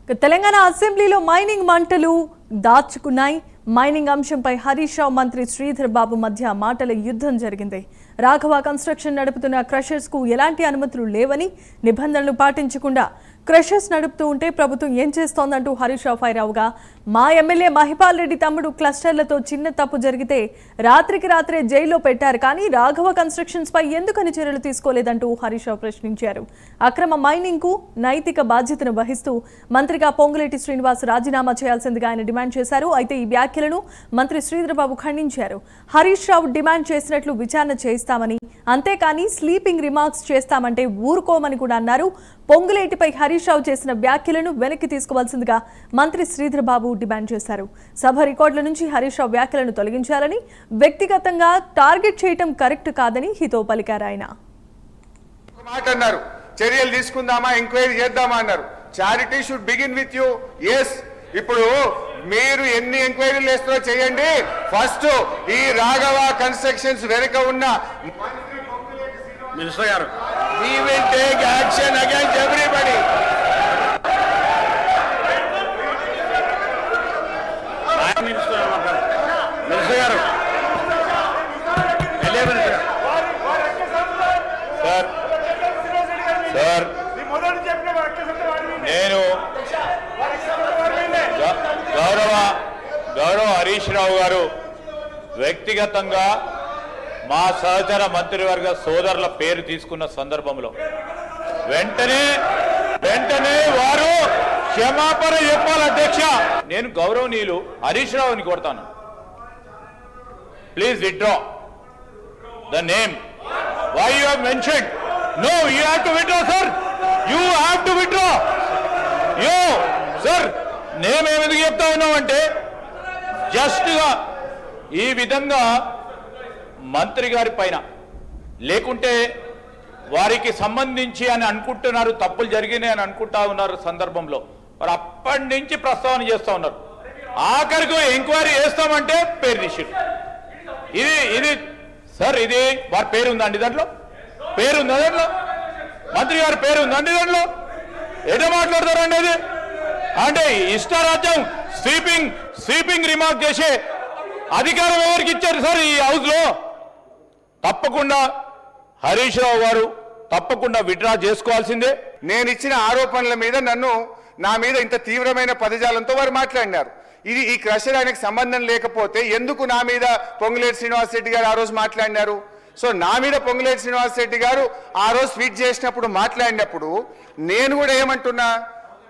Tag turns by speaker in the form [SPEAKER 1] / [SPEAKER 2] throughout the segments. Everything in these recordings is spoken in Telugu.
[SPEAKER 1] తెలంగాణ అసెంబ్లీలో మైనింగ్ మంటలు దాచుకున్నాయి. మైనింగ్ అంశంపై హరీష్ రావు మంత్రి శ్రీధర్ బాబు మధ్య మాటల యుద్ధం జరిగింది. రాఘవ కన్స్ట్రక్షన్ నడుపుతున్న క్రషర్స్ కు ఎలాంటి అనుమతులు లేవని, నిబంధనలు పాటించకుండా క్రషర్స్ నడుపుతూ ఉంటే ప్రభుత్వం ఏం చేస్తోందంటూ హరీష్ రావు ఫైర్ అవగా, మా ఎమ్మెల్యే మహిపాల్ రెడ్డి తమ్ముడు క్లస్టర్లతో చిన్న తప్పు జరిగితే రాత్రికి రాత్రే జైల్లో పెట్టారు, కానీ రాఘవ కన్స్ట్రక్షన్స్ పై ఎందుకని చర్యలు తీసుకోలేదంటూ హరీష్ రావు ప్రశ్నించారు. అక్రమ మైనింగ్ కు నైతిక బాధ్యతను వహిస్తూ మంత్రిగా పొంగులేటి శ్రీనివాస్ రాజీనామా చేయాల్సిందిగా ఆయన డిమాండ్ చేశారు. అయితే ఈ వ్యాఖ్యలను మంత్రి శ్రీధర్ బాబు ఖండించారు. హరీష్ రావు డిమాండ్ చేసినట్లు విచారణ చేస్తామని, అంతేకాని స్లీపింగ్ రిమార్క్స్ చేస్తామంటే ఊరుకోమని కూడా అన్నారు. పొంగులేటిపై హరీష్ రావు చేసిన వ్యాఖ్యలను వెనక్కి తీసుకోవాల్సిందిగా మంత్రి శ్రీధర్ బాబు డిమాండ్ చేశారు. సభ రికార్డుల నుంచి హరీష్ రావు వ్యాఖ్యలను తొలగించాలని, వ్యక్తిగతంగా టార్గెట్ చేయటం కరెక్ట్ కాదని హితో పలికారు. ఆయన
[SPEAKER 2] చర్యలు తీసుకుందామా, ఎంక్వైరీ చేద్దామా అన్నారు. Charity should begin with you. Yes, ఇప్పుడు మీరు ఎన్ని ఎంక్వైరీలు వేస్తారో చేయండి. ఫస్ట్ ఈ రాఘవ కన్స్ట్రక్షన్స్ వెనుక ఉన్న
[SPEAKER 3] మినిస్టర్ గారు,
[SPEAKER 2] we will take action against everybody.
[SPEAKER 3] Minister గారు,
[SPEAKER 2] సార్ నేను గౌరవ హరీష్ రావు గారు వ్యక్తిగతంగా మా సహచర మంత్రివర్గ సోదరుల పేరు తీసుకున్న సందర్భంలో వెంటనే వారు క్షమాపణ చెప్పాలి. అధ్యక్ష, నేను గౌరవనీయులు హరీష్ రావుని కోరుతాను, please withdraw the name why you have mentioned. No, you have to withdraw sir, you have to withdraw. యో సార్, నేమ్ ఏమిందుకు చెప్తా ఉన్నామంటే జస్ట్ గా ఈ విధంగా మంత్రి గారి పైన, లేకుంటే వారికి సంబంధించి అని అనుకుంటున్నారు, తప్పులు జరిగినాయి అని అనుకుంటా ఉన్నారు సందర్భంలో మరి అప్పటి నుంచి ప్రస్తావన చేస్తూ ఉన్నారు. ఆఖరికి ఎంక్వైరీ చేస్తామంటే పేరు తీసిరు. ఇది సార్, ఇది వారి పేరు ఉందండి, దాంట్లో పేరు ఉందా, దాంట్లో మంత్రి గారి పేరు ఉందండి, దాంట్లో ఏదో మాట్లాడతారండి. అది అంటే ఇష్టారాజ్యం స్వీపింగ్ రిమార్క్ చేసే అధికారం ఎవరికి ఇచ్చారు సార్ ఈ హౌస్ లో? తప్పకుండా హరీష్ రావు గారు తప్పకుండా విత్డ్రా చేసుకోవాల్సిందే. నేను ఇచ్చిన ఆరోపణల మీద నా మీద ఇంత తీవ్రమైన పదజాలంతో వారు మాట్లాడినారు. ఈ క్రషర్ ఆయనకు సంబంధం లేకపోతే ఎందుకు నా మీద పొంగులేటి శ్రీనివాస్ రెడ్డి గారు ఆ రోజు మాట్లాడినారు? సో నా మీద పొంగులేటి శ్రీనివాస్ రెడ్డి గారు ఆ రోజు ట్వీట్ చేసినప్పుడు మాట్లాడినప్పుడు నేను కూడా ఏమంటున్నా,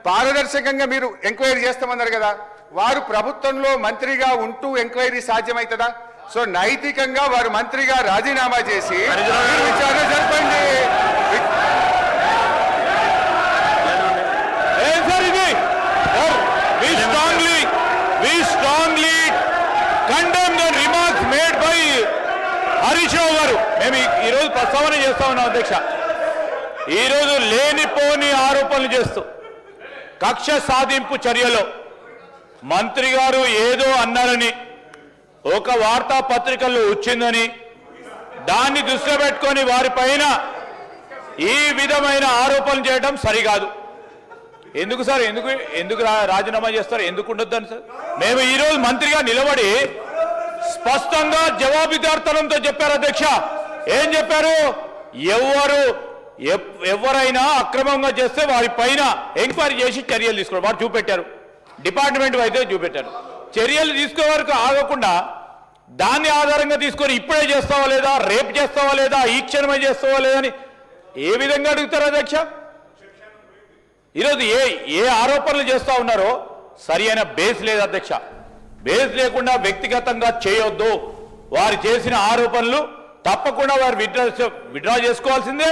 [SPEAKER 2] పారదర్శకంగా మీరు ఎంక్వైరీ చేస్తామన్నారు కదా, వారు ప్రభుత్వంలో మంత్రిగా ఉంటూ ఎంక్వైరీ సాధ్యమవుతుందా? సో నైతికంగా వారు మంత్రిగా రాజీనామా చేసి విచారణ జరపండి. హరీష్ రావు గారు, మేము ఈరోజు ప్రస్తావన చేస్తా ఉన్నాం అధ్యక్ష. ఈరోజు లేనిపోని ఆరోపణలు చేస్తూ కక్ష సాధింపు చర్యలో మంత్రి గారు ఏదో అన్నారని ఒక వార్తాపత్రికల్లో వచ్చిందని దాన్ని దృష్టిలో పెట్టుకొని వారిపైన ఈ విధమైన ఆరోపణలు చేయడం సరికాదు. ఎందుకు సార్, ఎందుకు రాజీనామా చేస్తారు? ఎందుకు ఉండొద్దని సార్? మేము ఈరోజు మంత్రిగా నిలబడి స్పష్టంగా జవాబుదారితనంతో చెప్పారు అధ్యక్ష. ఏం చెప్పారు? ఎవరైనా అక్రమంగా చేస్తే వారి పైన ఎంక్వైరీ చేసి చర్యలు తీసుకోవడం వారు చూపెట్టారు. డిపార్ట్మెంట్ అయితే చూపెట్టారు. చర్యలు తీసుకో వరకు ఆగకుండా దాన్ని ఆధారంగా తీసుకొని ఇప్పుడే చేస్తావా లేదా, రేపు చేస్తావా లేదా, ఈ క్షణమే చేస్తావా లేదా అని ఏ విధంగా అడుగుతారు అధ్యక్ష? ఈరోజు ఏ ఆరోపణలు చేస్తా ఉన్నారో సరి అయిన బేస్ లేదు అధ్యక్ష. బేస్ లేకుండా వ్యక్తిగతంగా చేయొద్దు. వారు చేసిన ఆరోపణలు తప్పకుండా వారు విత్డ్రా చేసుకోవాల్సిందే.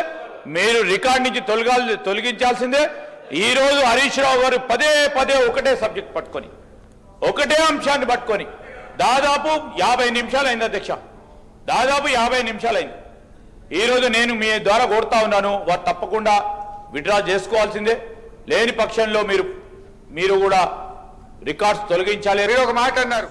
[SPEAKER 2] మీరు రికార్డ్ నుంచి తొలగించాల్సిందే. ఈరోజు హరీష్ రావు గారు పదే ఒకటే సబ్జెక్ట్ పట్టుకొని, ఒకటే అంశాన్ని పట్టుకొని దాదాపు 50 నిమిషాలు అయింది అధ్యక్ష. దాదాపు 50 నిమిషాలు అయింది. ఈరోజు నేను మీ ద్వారా కోరుతా ఉన్నాను, వారు తప్పకుండా విత్డ్రా చేసుకోవాల్సిందే. లేని పక్షంలో మీరు కూడా రికార్డ్స్ తొలగించాలి. ఒక మాట అన్నారు.